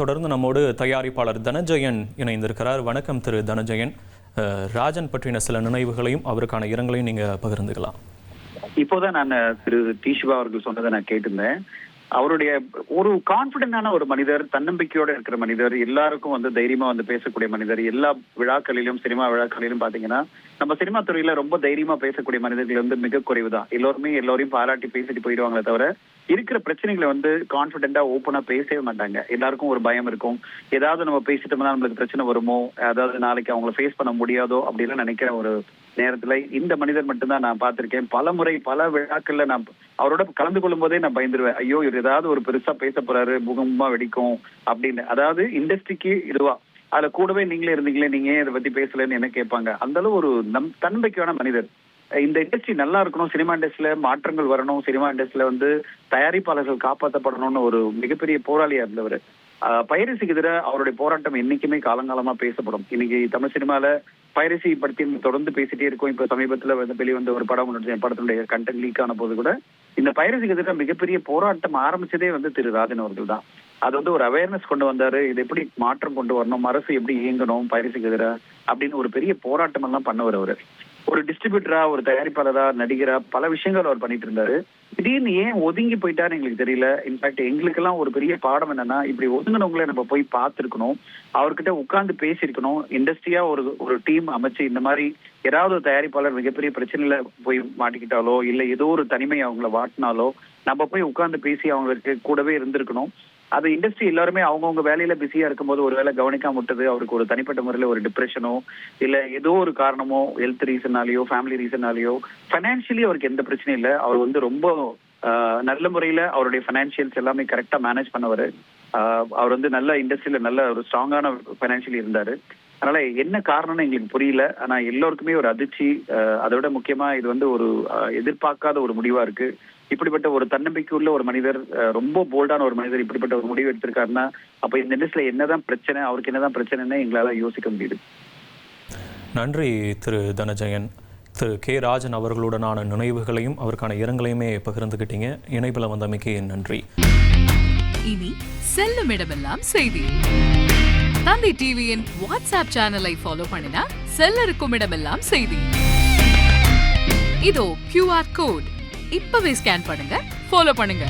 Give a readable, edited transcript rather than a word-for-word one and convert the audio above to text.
தொடர்ந்து நம்மோடு தயாரிப்பாளர் தனஜெயன் இணைந்திருக்கிறார். வணக்கம் திரு தனஜெயன். ராஜன் பற்றின சில நினைவுகளையும் அவருக்கான இரங்கலையும் நீங்க பகிர்ந்துக்கலாம். இப்போதான் நான் திரு தீஷிவா அவர்கள் சொன்னதை நான் கேட்டிருந்தேன். அவருடைய ஒரு கான்பிடென்டான ஒரு மனிதர், தன்னம்பிக்கையோட இருக்கிற மனிதர், எல்லாருக்கும் தைரியமா பேசக்கூடிய மனிதர். எல்லா விழாக்களிலும், சினிமா விழாக்களிலும் பாத்தீங்கன்னா நம்ம சினிமா துறையில ரொம்ப தைரியமா பேசக்கூடிய மனிதர்கள் மிக குறைவு தான். எல்லோரையும் பாராட்டி பேசிட்டு போயிடுவாங்களே தவிர இருக்கிற பிரச்சனைகளை கான்பிடென்டா ஓப்பனா பேசவே மாட்டாங்க. எல்லாருக்கும் ஒரு பயம் இருக்கும். ஏதாவது நம்ம பேசிட்டோம்னா நம்மளுக்கு பிரச்சனை வருமோ, அதாவது நாளைக்கு அவங்களை ஃபேஸ் பண்ண முடியாதோ அப்படிலாம் நினைக்கிற ஒரு நேரத்துல இந்த மனிதர் மட்டும்தான் நான் பார்த்திருக்கேன். பல முறை பல விழாக்கள்ல நான் அவரோட கலந்து கொள்ளும் போதே நான் பயந்துருவேன். ஐயோ, இவர் ஏதாவது ஒரு பெருசா பேச போறாரு, பூகம்பமா வெடிக்கும் அப்படின்னு. அதாவது இண்டஸ்ட்ரிக்கு இதுவா, அதுல கூடவே நீங்களே இருந்தீங்களே, நீங்க ஏன் இதை பத்தி பேசலன்னு என்ன கேட்பாங்க. அந்த அளவு ஒரு தன்னம்பிக்கையான மனிதர். இந்த இண்டஸ்ட்ரி நல்லா இருக்கணும், சினிமா இண்டஸ்ட்ரியில மாற்றங்கள் வரணும், சினிமா இண்டஸ்ட்ரியில தயாரிப்பாளர்கள் காப்பாற்றப்படணும்னு ஒரு மிகப்பெரிய போராளியா இருந்தவர். பைரசிக்கு எதிராக அவருடைய போராட்டம் என்னைக்குமே காலங்காலமா பேசப்படும். இன்னைக்கு தமிழ் சினிமால பைரசி பற்றி தொடர்ந்து பேசிட்டே இருக்கும். இப்ப சமீபத்துல வெளிவந்த ஒரு படம் படத்தினுடைய கண்டென்ட் லீக் ஆன போது கூட இந்த பைரசிக்கு எதிராக மிகப்பெரிய போராட்டம் ஆரம்பிச்சதே திரு ராஜன் அவர்கள் தான். அது ஒரு அவேர்னஸ் கொண்டு வந்தாரு. இது எப்படி மாற்றம் கொண்டு வரணும், அரசு எப்படி இயங்கணும் பைரசிக்கு எதிராக அப்படின்னு ஒரு பெரிய போராட்டம் எல்லாம் பண்ணவர். அவரு ஒரு டிஸ்ட்ரிபியூட்டரா, ஒரு தயாரிப்பாளரா, நடிகரா பல விஷயங்கள் அவர் பண்ணிட்டு இருந்தாரு. திடீர்னு ஏன் ஒதுங்கி போயிட்டாரு எங்களுக்கு தெரியல. இன்ஃபேக்ட் எங்களுக்கு எல்லாம் ஒரு பெரிய பாடம் என்னன்னா, இப்படி ஒதுங்கினவங்களை நம்ம போய் பார்த்திருக்கணும், அவர்கிட்ட உட்கார்ந்து பேசியிருக்கணும். இண்டஸ்ட்ரியா ஒரு டீம் அமைச்சு இந்த மாதிரி ஏதாவது ஒரு தயாரிப்பாளர் மிகப்பெரிய பிரச்சனையில போய் மாட்டிக்கிட்டாலோ, இல்ல ஏதோ ஒரு தனிமை அவங்கள வாட்டினாலோ நம்ம போய் உட்கார்ந்து பேசி அவங்களுக்கு கூடவே இருந்திருக்கணும். அது இண்டஸ்ட்ரி எல்லாருமே அவங்கவுங்க வேலையில பிஸியா இருக்கும்போது ஒரு வேலை கவனிக்காம விட்டது. அவருக்கு ஒரு தனிப்பட்ட முறையில ஒரு டிப்ரெஷனோ, இல்ல ஏதோ ஒரு காரணமோ, ஹெல்த் ரீசனாலேயோ, ஃபேமிலி ரீசனாலேயோ, பைனான்சியலி அவருக்கு எந்த பிரச்சனையும் இல்லை. அவர் ரொம்ப நல்ல முறையில அவருடைய பைனான்சியல்ஸ் எல்லாமே கரெக்டா மேனேஜ் பண்ணவர். அவர் நல்ல இண்டஸ்ட்ரியில நல்ல ஒரு ஸ்ட்ராங்கான பைனான்சியலி இருந்தாரு. அதனால என்ன காரணம்னு எங்களுக்கு புரியல. ஆனா எல்லோருக்குமே ஒரு அதிர்ச்சி. அதோட முக்கியமா இது ஒரு எதிர்பார்க்காத ஒரு முடிவா இருக்கு. இப்படிப்பட்ட ஒரு தன்னம்பிக்கை உள்ள ஒரு மனிதர், ரொம்ப போல்டான ஒரு மனிதர் இப்படிப்பட்ட ஒரு முடிவு எடுத்திருக்காருன்னா அப்ப இந்த இண்டஸ்ட்ரியில என்னதான் பிரச்சனை, அவருக்கு என்னதான் பிரச்சனைன்னு எங்களால யோசிக்க முடியுது. நன்றி திரு தனஜெயன். திரு கே ராஜன் அவர்களுடனான நினைவுகளையும் அவருக்கான இரங்கலையுமே பகிர்ந்துகிட்டீங்க. இணைப்பில் வந்தமைக்கு நன்றி. இனி செல்லும் இடமெல்லாம் செய்தி. தந்தி டிவியின் வாட்ஸ்அப் சேனலை ஃபாலோ பண்ணினா செல்ல இருக்கும் இடமெல்லாம் செய்தி. இதோ QR கோட் இப்பவே ஸ்கேன் பண்ணுங்க, ஃபாலோ பண்ணுங்க.